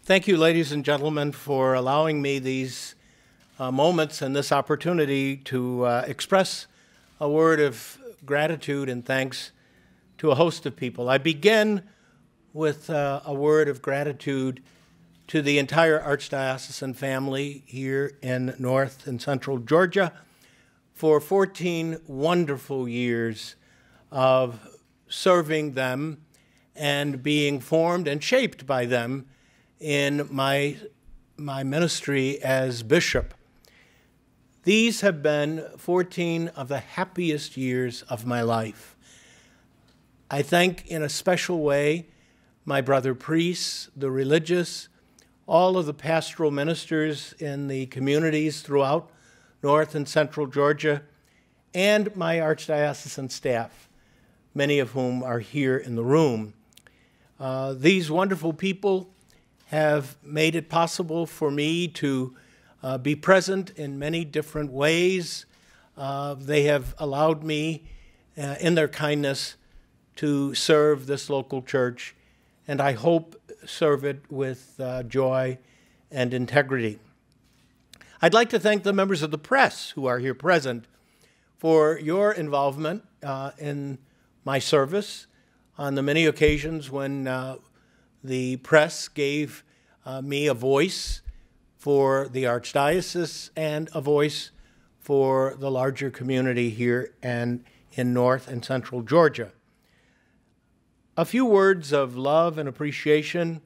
Thank you, ladies and gentlemen, for allowing me these moments and this opportunity to express a word of gratitude and thanks to a host of people. I begin with a word of gratitude to the entire Archdiocesan family here in North and Central Georgia for 14 wonderful years of serving them and being formed and shaped by them in my ministry as bishop. These have been 14 of the happiest years of my life. I thank in a special way my brother priests, the religious, all of the pastoral ministers in the communities throughout North and Central Georgia, and my archdiocesan staff, many of whom are here in the room. These wonderful people have made it possible for me to be present in many different ways. They have allowed me, in their kindness, to serve this local church, and I hope serve it with joy and integrity. I'd like to thank the members of the press who are here present for your involvement in my service on the many occasions when the press gave me a voice for the Archdiocese and a voice for the larger community here and in North and Central Georgia. A few words of love and appreciation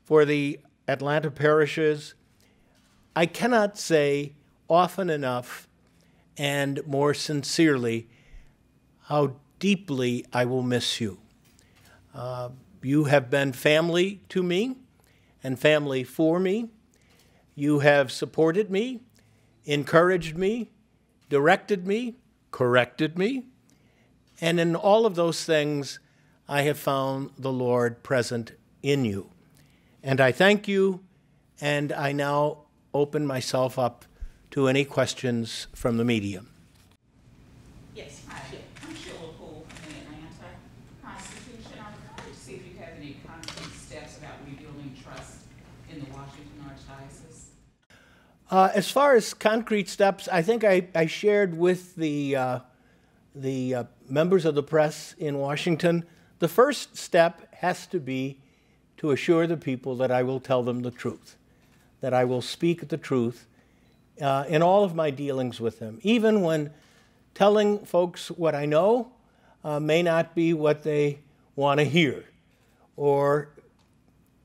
for the Atlanta parishes. I cannot say often enough and more sincerely how deeply I will miss you. You have been family to me and family for me. You have supported me, encouraged me, directed me, corrected me, and in all of those things, I have found the Lord present in you. And I thank you, and I now open myself up to any questions from the media. Yes, hi. I'm Sheila Poole from the Atlanta Constitution. I wanted to see if you have any concrete steps about rebuilding trust in the Washington Archdiocese. As far as concrete steps, I think I shared with the members of the press in Washington, the first step has to be to assure the people that I will tell them the truth, that I will speak the truth in all of my dealings with them, even when telling folks what I know may not be what they want to hear, or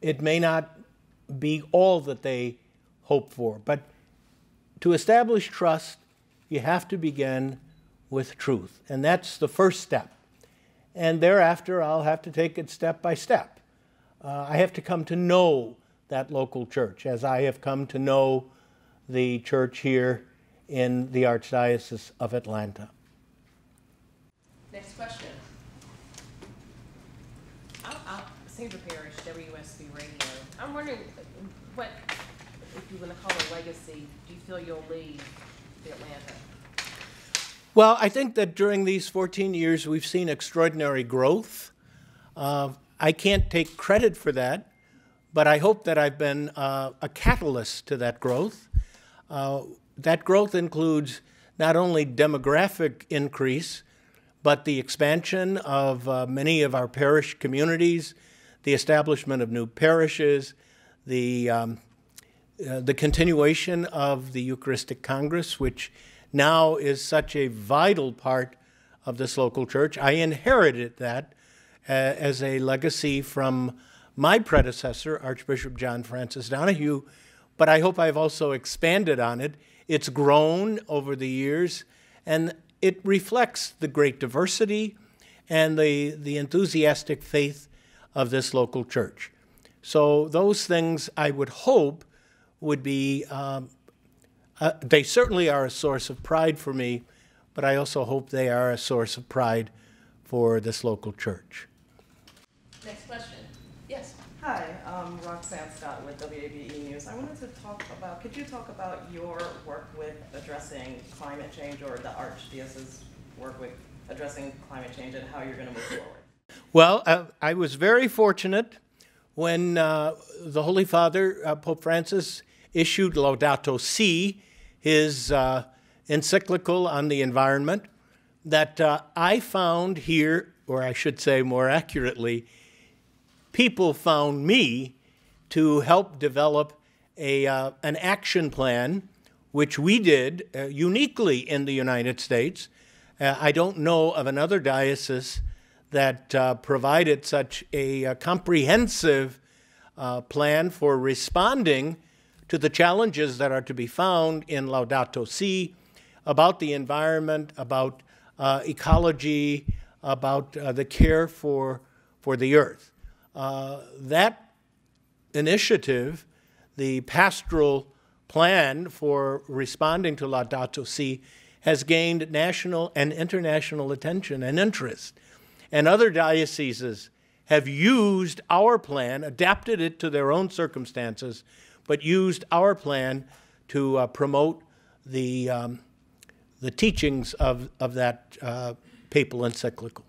it may not be all that they hope for. But to establish trust, you have to begin with truth, and that's the first step. And thereafter, I'll have to take it step by step. I have to come to know that local church as I have come to know the church here in the Archdiocese of Atlanta. Next question. Saber Parish, WSB Radio. I'm wondering what, if you want to call it a legacy, do you feel you'll leave the Atlanta? Well, I think that during these 14 years, we've seen extraordinary growth. I can't take credit for that, but I hope that I've been a catalyst to that growth. That growth includes not only demographic increase, but the expansion of many of our parish communities, the establishment of new parishes, the continuation of the Eucharistic Congress, which now is such a vital part of this local church. I inherited that as a legacy from my predecessor, Archbishop John Francis Donahue, but I hope I've also expanded on it. It's grown over the years, and it reflects the great diversity and the enthusiastic faith of this local church. So those things I would hope would be they certainly are a source of pride for me, but I also hope they are a source of pride for this local church. Next question. Yes. Hi, I'm Roxanne Scott with WABE News. I wanted to talk about, could you talk about your work with addressing climate change, or the Archdiocese's work with addressing climate change, and how you're going to move forward? Well, I was very fortunate when the Holy Father, Pope Francis, issued Laudato Si', his encyclical on the environment, that I found here, or I should say more accurately, people found me to help develop an action plan, which we did uniquely in the United States. I don't know of another diocese that provided such a comprehensive plan for responding to the challenges that are to be found in Laudato Si' about the environment, about ecology, about the care for the earth. That initiative, the pastoral plan for responding to Laudato Si', has gained national and international attention and interest. And other dioceses have used our plan, adapted it to their own circumstances, but used our plan to promote the teachings of that papal encyclical.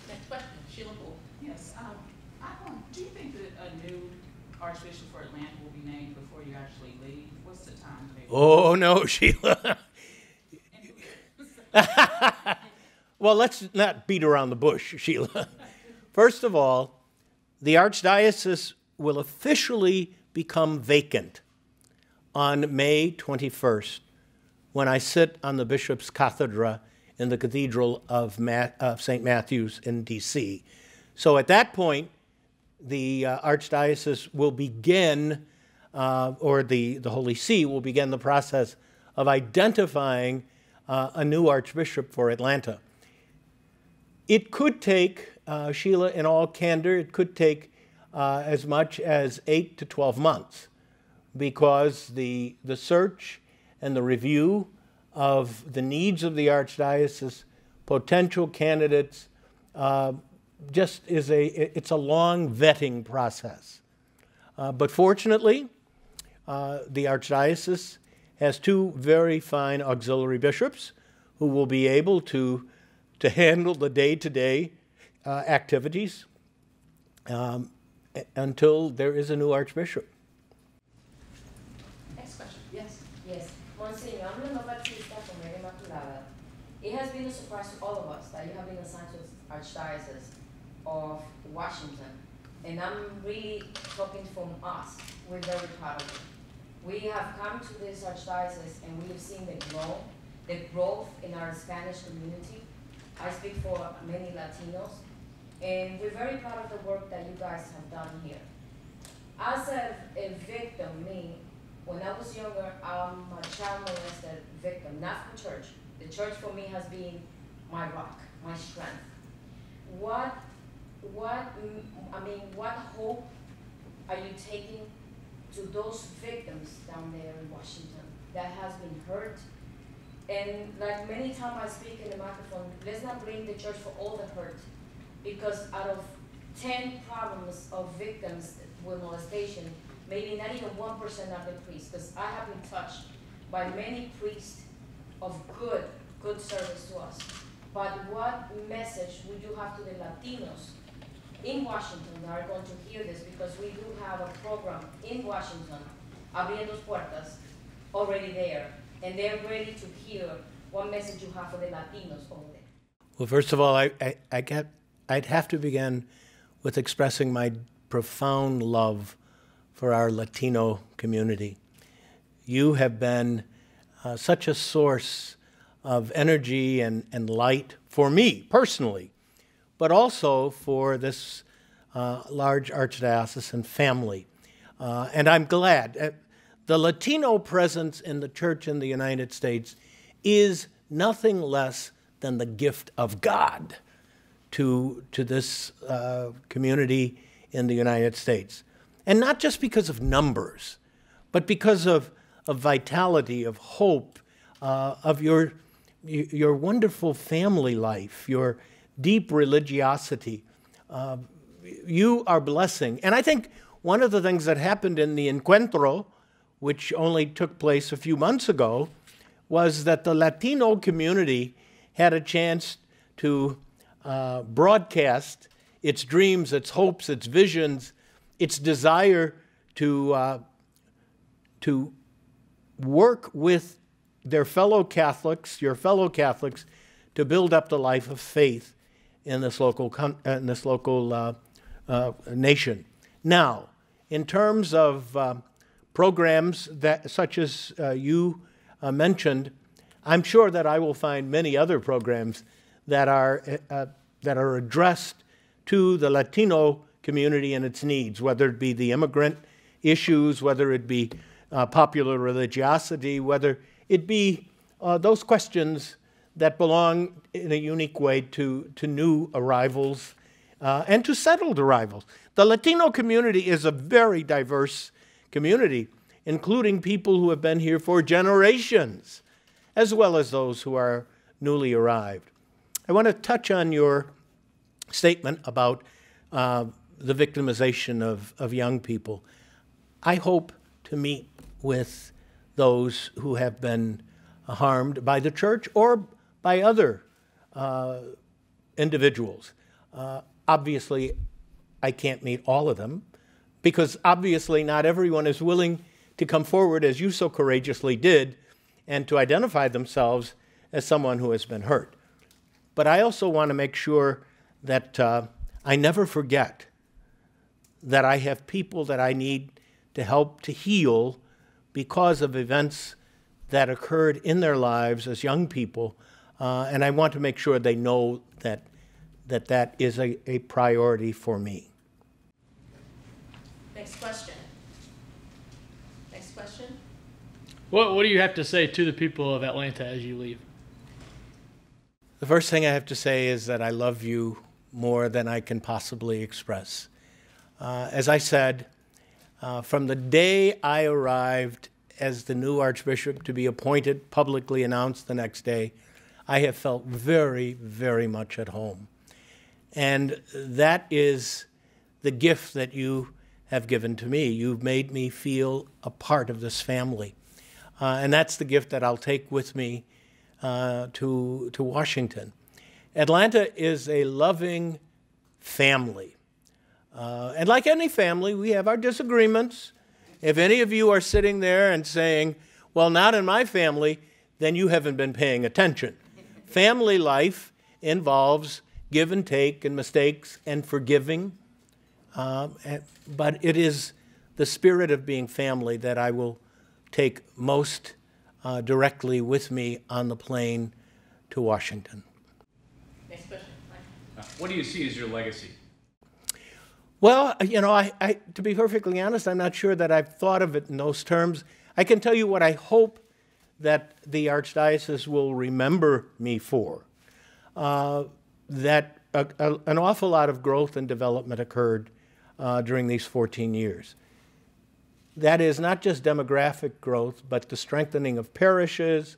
Next question, Sheila Poole. Yes, do you think that a new Archbishop for Atlanta will be named before you actually leave? What's the timetable? Oh, no, Sheila. Well, let's not beat around the bush, Sheila. First of all, the Archdiocese will officially become vacant on May 21st, when I sit on the Bishop's Cathedra in the Cathedral of St. Matthew's in D.C. So at that point, the Archdiocese will begin, or the Holy See will begin the process of identifying a new Archbishop for Atlanta. It could take, Sheila, in all candor, it could take as much as 8 to 12 months, because the search and the review of the needs of the Archdiocese, potential candidates, it's a long vetting process. But fortunately, the Archdiocese has two very fine auxiliary bishops who will be able to handle the day-to-day activities until there is a new Archbishop. Next question, yes. Yes. Monsignor, I'm Luna Batista from Mary Immaculada. It has been a surprise to all of us that you have been assigned to the Archdiocese of Washington. And I'm really talking from us. We're very proud of you. We have come to this Archdiocese and we have seen the growth in our Spanish community. I speak for many Latinos. And we're very proud of the work that you guys have done here. As a victim, when I was younger, I'm a child molested victim, not from church. The church for me has been my rock, my strength. What hope are you taking to those victims down there in Washington that has been hurt? And like many times I speak in the microphone, let's not blame the church for all the hurt, because out of 10 problems of victims with molestation, maybe not even 1% are the priests, because I have been touched by many priests of good service to us. But what message would you have to the Latinos in Washington that are going to hear this? Because we do have a program in Washington, Abriendo Puertas, already there, and they're ready to hear what message you have for the Latinos over there. Well, first of all, I'd have to begin with expressing my profound love for our Latino community. You have been such a source of energy and light for me personally, but also for this large archdiocesan family. And I'm glad. The Latino presence in the church in the United States is nothing less than the gift of God to this community in the United States. And not just because of numbers, but because of vitality, of hope, of your wonderful family life, your deep religiosity. You are blessing. And I think one of the things that happened in the Encuentro, which only took place a few months ago, was that the Latino community had a chance to broadcast its dreams, its hopes, its visions, its desire to work with their fellow Catholics, your fellow Catholics, to build up the life of faith in this local nation. Now, in terms of programs such as you mentioned, I'm sure that I will find many other programs that are addressed to the Latino community and its needs, whether it be the immigrant issues, whether it be popular religiosity, whether it be those questions that belong in a unique way to new arrivals and to settled arrivals. The Latino community is a very diverse community, including people who have been here for generations, as well as those who are newly arrived. I want to touch on your statement about the victimization of young people. I hope to meet with those who have been harmed by the church or by other individuals. Obviously, I can't meet all of them, because obviously not everyone is willing to come forward, as you so courageously did, and to identify themselves as someone who has been hurt. But I also want to make sure that I never forget that I have people that I need to help to heal because of events that occurred in their lives as young people, and I want to make sure they know that that is a priority for me. Next question. Next question. What do you have to say to the people of Atlanta as you leave? The first thing I have to say is that I love you more than I can possibly express. As I said, from the day I arrived as the new Archbishop to be appointed, publicly announced the next day, I have felt very, very much at home. And that is the gift that you have given to me. You've made me feel a part of this family. And that's the gift that I'll take with me to Washington. Atlanta is a loving family. And like any family, we have our disagreements. If any of you are sitting there and saying, well, not in my family, then you haven't been paying attention. Family life involves give and take and mistakes and forgiving. But it is the spirit of being family that I will take most directly with me on the plane to Washington. Next question. What do you see as your legacy? Well, you know, to be perfectly honest, I'm not sure that I've thought of it in those terms. I can tell you what I hope that the Archdiocese will remember me for, that an awful lot of growth and development occurred during these 14 years. That is not just demographic growth, but the strengthening of parishes,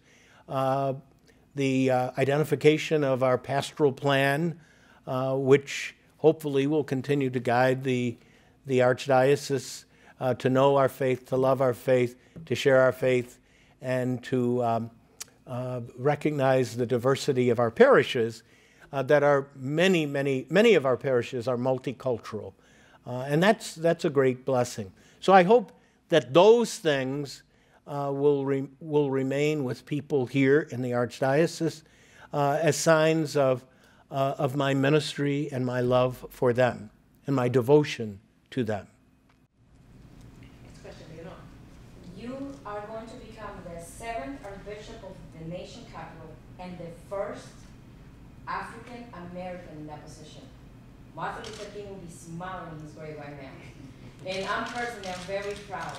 the identification of our pastoral plan, which hopefully will continue to guide the Archdiocese to know our faith, to love our faith, to share our faith, and to recognize the diversity of our parishes, that are many of our parishes are multicultural. And that's a great blessing. So I hope that those things will remain with people here in the Archdiocese as signs of my ministry and my love for them and my devotion to them. Next question, Leonor. You are going to become the 7th Archbishop of the nation capital and the first African American in that position. Martin Luther King will be smiling in his grave right now. And I'm personally, I'm very proud.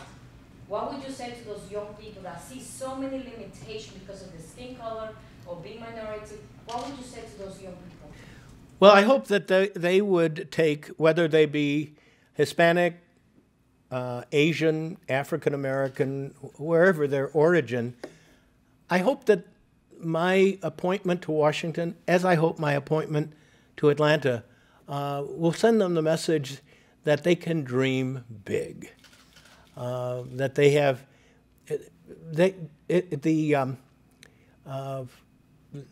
What would you say to those young people that see so many limitations because of the skin color or being minority? What would you say to those young people? Well, I hope that they would take, whether they be Hispanic, Asian, African American, wherever their origin, I hope that my appointment to Washington, as I hope my appointment to Atlanta, will send them the message that they can dream big, that they have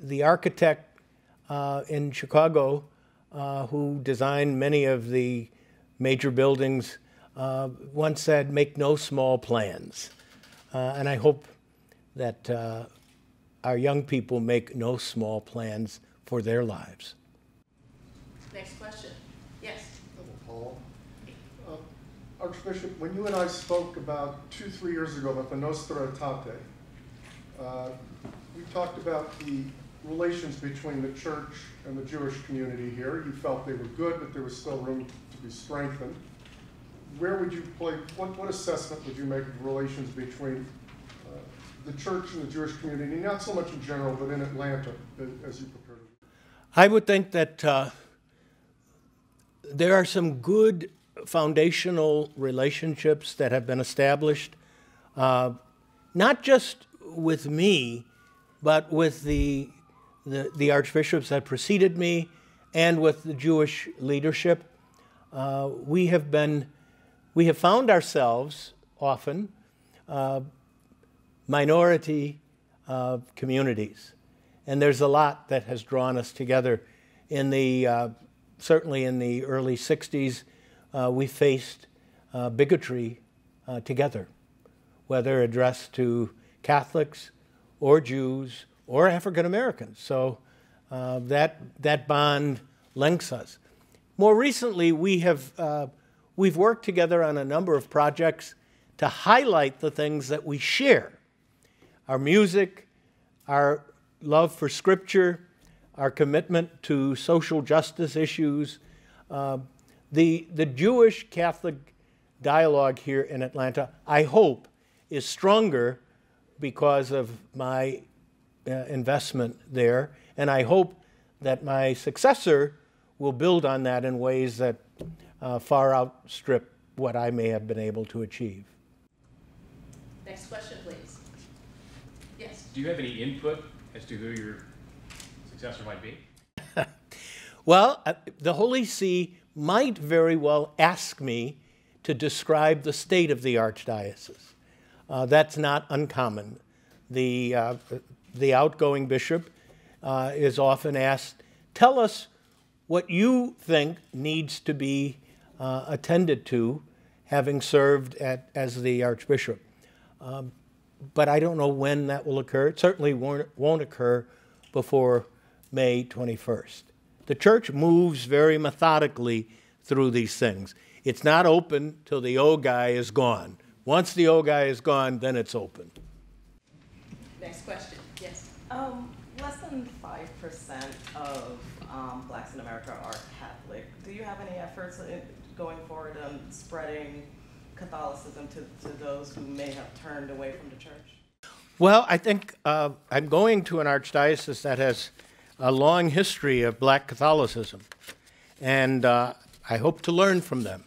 the architect in Chicago who designed many of the major buildings, once said, "Make no small plans." And I hope that our young people make no small plans for their lives. Next question. Yes. Paul. Archbishop, when you and I spoke about 2-3 years ago about the Nostra Aetate, we talked about the relations between the church and the Jewish community here. You felt they were good, but there was still room to be strengthened. Where would you play, what assessment would you make of relations between the church and the Jewish community, not so much in general, but in Atlanta, as you prepare to? I would think that there are some good foundational relationships that have been established, not just with me, but with the archbishops that preceded me and with the Jewish leadership. We have found ourselves often minority communities, and there's a lot that has drawn us together. Certainly in the early 60s, we faced bigotry together, whether addressed to Catholics or Jews or African Americans. So that bond links us. More recently, we've worked together on a number of projects to highlight the things that we share: our music, our love for Scripture, our commitment to social justice issues. The Jewish-Catholic dialogue here in Atlanta, I hope, is stronger because of my investment there, and I hope that my successor will build on that in ways that far outstrip what I may have been able to achieve. Next question, please. Yes. Do you have any input as to who your successor might be? Well, the Holy See might very well ask me to describe the state of the archdiocese. That's not uncommon. The outgoing bishop is often asked, "Tell us what you think needs to be attended to, having served as the archbishop." But I don't know when that will occur. It certainly won't occur before May 21st. The church moves very methodically through these things. It's not open till the old guy is gone. Once the old guy is gone, then it's open. Next question. Yes. Less than 5% of blacks in America are Catholic. Do you have any efforts going forward on spreading Catholicism to those who may have turned away from the church? Well, I think I'm going to an archdiocese that has a long history of black Catholicism, and I hope to learn from them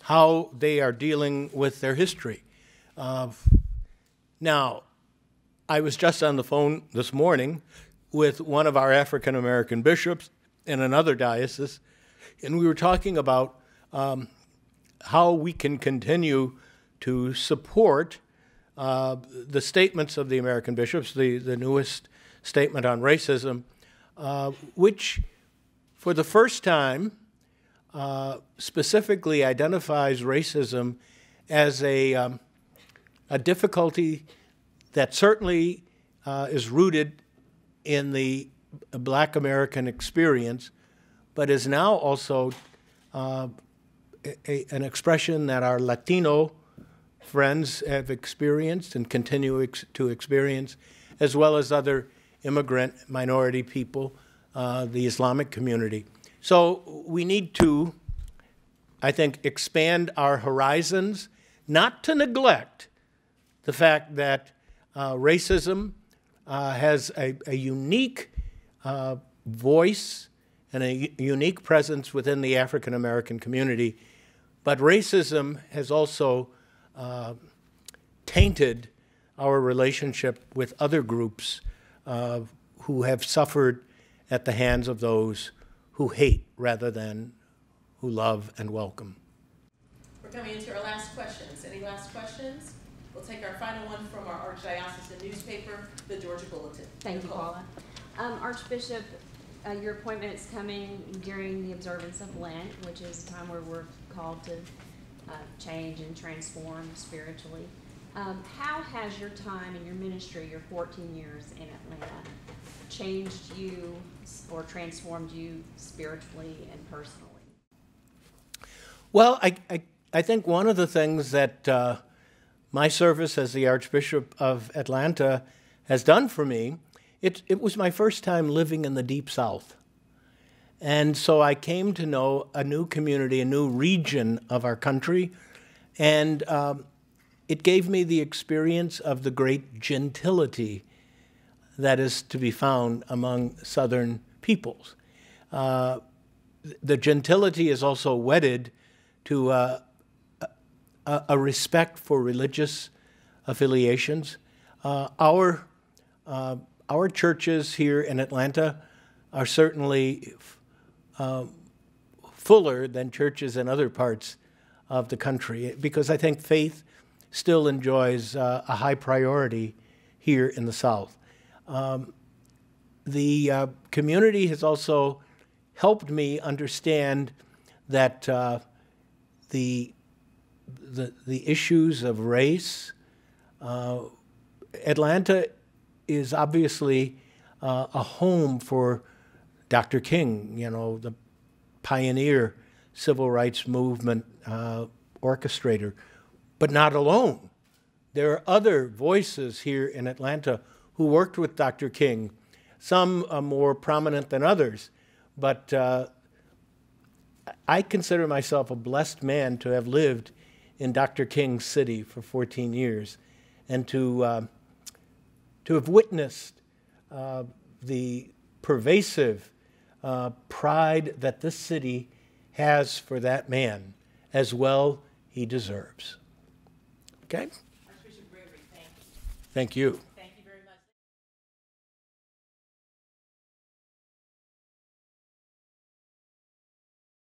how they are dealing with their history. Now, I was just on the phone this morning with one of our African American bishops in another diocese, and we were talking about how we can continue to support the statements of the American bishops, the newest statement on racism, which for the first time specifically identifies racism as a difficulty that certainly is rooted in the black American experience, but is now also an expression that our Latino friends have experienced and continue to experience, as well as other immigrant minority people, the Islamic community. So we need to, I think, expand our horizons, not to neglect the fact that racism has a unique voice and a unique presence within the African American community, but racism has also tainted our relationship with other groups who have suffered at the hands of those who hate rather than who love and welcome. We're coming into our last questions. Any last questions? We'll take our final one from our Archdiocesan newspaper, the Georgia Bulletin. Thank you, Paula. Archbishop, your appointment is coming during the observance of Lent, which is a time where we're called to change and transform spiritually. How has your time in your ministry, your 14 years in Atlanta, changed you or transformed you spiritually and personally? Well, I think one of the things that my service as the Archbishop of Atlanta has done for me, it was my first time living in the Deep South. And so I came to know a new community, a new region of our country, and it gave me the experience of the great gentility that is to be found among Southern peoples. The gentility is also wedded to a respect for religious affiliations. Our churches here in Atlanta are certainly fuller than churches in other parts of the country, because I think faith still enjoys a high priority here in the South. The community has also helped me understand that the issues of race, Atlanta is obviously a home for Dr. King, you know, the pioneer civil rights movement orchestrator, but not alone. There are other voices here in Atlanta who worked with Dr. King, some more prominent than others, but I consider myself a blessed man to have lived in Dr. King's city for 14 years and to have witnessed the pervasive pride that this city has for that man, as well he deserves. Okay? Archbishop Gregory, thank you. Thank you.